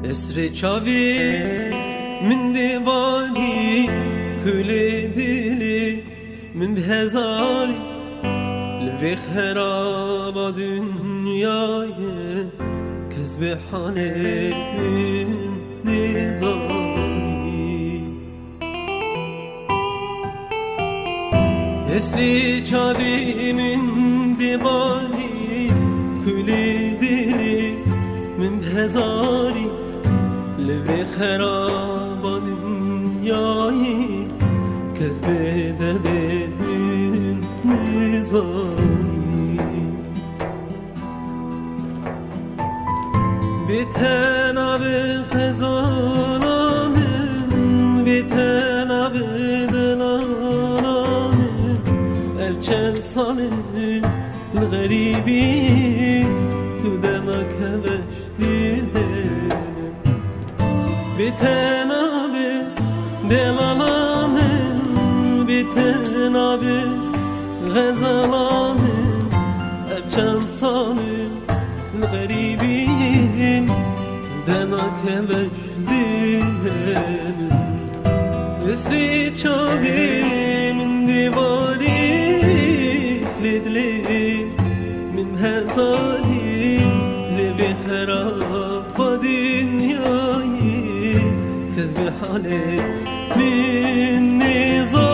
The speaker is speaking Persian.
اسر چاوی من دیوانی کل دلی من بهزاری لوی خراب دنیای کس به حال من نزانی اسر چاوی من دیوانی کل دلی من بهزاری لوی خراب دنیایی کس به درد من نزانی به تناب خزانم به تناب دلانم چند سال الغریبی تو دمک بتناب دلالام بتناب غزالام چند سال الغریبیم دناک بجدیم اسری چاوی من دیواری لیدلی من هزاری لبی خراب دنیایی کس به حال من نزار